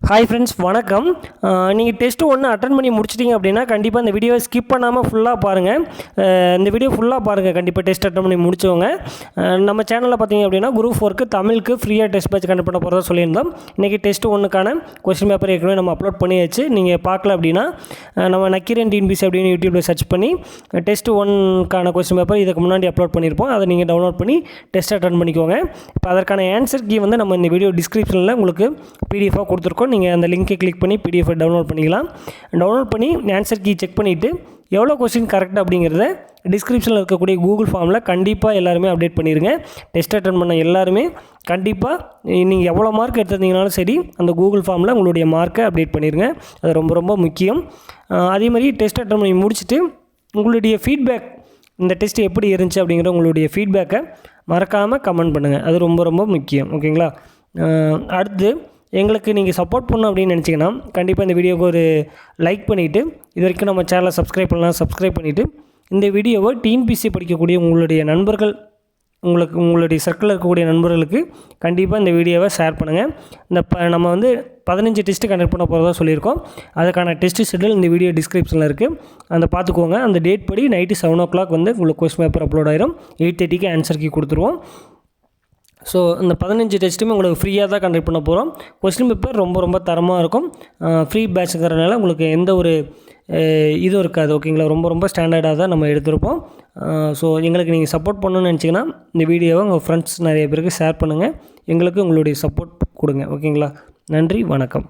Hi friends, வணக்கம். நீங்கள் test ஒன்று அட்டன் பண்ணி முடிச்சிட்டிங்க அப்படின்னா கண்டிப்பாக இந்த வீடியோவை ஸ்கிப் பண்ணாமல் ஃபுல்லாக பாருங்கள். இந்த வீடியோ ஃபுல்லாக பாருங்கள். கண்டிப்பாக டெஸ்ட் அட்டன் பண்ணி முடிச்சவங்க நம்ம சேனலில் பார்த்தீங்க அப்படின்னா குரூப் 4க்கு தமிழுக்கு ஃப்ரீயாக டெஸ்ட் பேட்ச் கண்டக்ட் பண்ண போகிறதா சொல்லியிருந்தோம். இன்றைக்கி டெஸ்ட் ஒன்றுக்கான கொஸ்டின் பேப்பர் ஏற்கனவே நம்ம அப்லோட் பண்ணியாச்சு. நீங்கள் பார்க்கல அப்படின்னா நம்ம நக்கீரன் டிஎன்பிசி அப்படின்னு யூடியூப்பில் சர்ச் பண்ணி டெஸ்ட் ஒன்றுக்கான கொஸ்டின் பேப்பர் இதுக்கு முன்னாடி அப்லோட் பண்ணியிருப்போம். அதை நீங்கள் டவுன்லோட் பண்ணி டெஸ்ட் அட்டன் பண்ணிக்கோங்க. இப்போ அதற்கான ஆன்சர் கீ வந்து நம்ம இந்த வீடியோ டிஸ்கிரிப்ஷனில் உங்களுக்கு பிடிஎஃபாக கொடுத்துருக்கோம். நீங்கள் அந்த லிங்க்கை கிளிக் பண்ணி பிடிஎஃப் டவுன்லோட் பண்ணிக்கலாம். டவுன்லோட் பண்ணி ஆன்சர் கீ செக் பண்ணிவிட்டு எவ்வளோ கொஸ்டின் கரெக்ட் அப்படிங்கிறத டிஸ்கிரிப்ஷனில் இருக்கக்கூடிய கூகுள் ஃபார்மில் கண்டிப்பாக எல்லாருமே அப்டேட் பண்ணிடுங்க. டெஸ்ட் அட்டன் பண்ண எல்லாருமே கண்டிப்பாக நீங்கள் எவ்வளோ மார்க் எடுத்திருந்தீங்கனாலும் சரி அந்த கூகுள் ஃபார்மில் உங்களுடைய மார்க்கை அப்டேட் பண்ணிடுங்க. அது ரொம்ப ரொம்ப முக்கியம். அதே மாதிரி டெஸ்ட் அட்டன் பண்ணி முடிச்சுட்டு உங்களுடைய ஃபீட்பேக், இந்த டெஸ்ட் எப்படி இருந்துச்சு அப்படிங்கிற உங்களுடைய ஃபீட்பேக்கை மறக்காமல் கமெண்ட் பண்ணுங்கள். அது ரொம்ப ரொம்ப முக்கியம். ஓகேங்களா? அடுத்து எங்களுக்கு நீங்கள் சப்போர்ட் பண்ணணும் அப்படின்னு நினச்சிங்கன்னா கண்டிப்பாக இந்த வீடியோவுக்கு ஒரு லைக் பண்ணிவிட்டு, இது வரைக்கும் நம்ம சேனலை சப்ஸ்கிரைப் பண்ணலாம், சப்ஸ்கிரைப் பண்ணிவிட்டு இந்த வீடியோவை டிஎன்பிசி படிக்கக்கூடிய உங்களுடைய நண்பர்கள், உங்களுடைய சர்க்கிளில் இருக்கக்கூடிய நண்பர்களுக்கு கண்டிப்பாக இந்த வீடியோவை ஷேர் பண்ணுங்கள். நம்ம வந்து 15 டெஸ்ட்டு கண்டக்ட் பண்ண போகிறதா சொல்லியிருக்கோம். அதுக்கான டெஸ்ட் ஷெட்யூல் இந்த வீடியோ டிஸ்கிரிப்ஷனில் இருக்குது. அந்த பார்த்துக்கோங்க. அந்த டேட் படி நைட்டு 7 o'clock வந்து உங்களுக்கு கொஸ்டின் பேப்பர் அப்லோட் ஆயிரும். 8:30க்கு ஆன்சர் கீ கொடுத்துருவோம். ஸோ இந்த 15 டெஸ்ட்டுமே உங்களுக்கு ஃப்ரீயாக தான் கண்டக்ட் பண்ண போகிறோம். கொஸ்டின் பேப்பர் ரொம்ப ரொம்ப தரமாக இருக்கும். ஃப்ரீ பேட்சுங்கிறதுனால உங்களுக்கு எந்த ஒரு இதுவும் இருக்காது. ஓகேங்களா? ரொம்ப ரொம்ப ஸ்டாண்டர்டாக தான் நம்ம எடுத்திருப்போம். ஸோ எங்களுக்கு நீங்கள் சப்போர்ட் பண்ணணும்னு நினச்சிங்கன்னா இந்த வீடியோவை உங்கள் ஃப்ரெண்ட்ஸ் நிறைய பேருக்கு ஷேர் பண்ணுங்கள். எங்களுக்கு உங்களுடைய சப்போர்ட் கொடுங்க. ஓகேங்களா? நன்றி, வணக்கம்.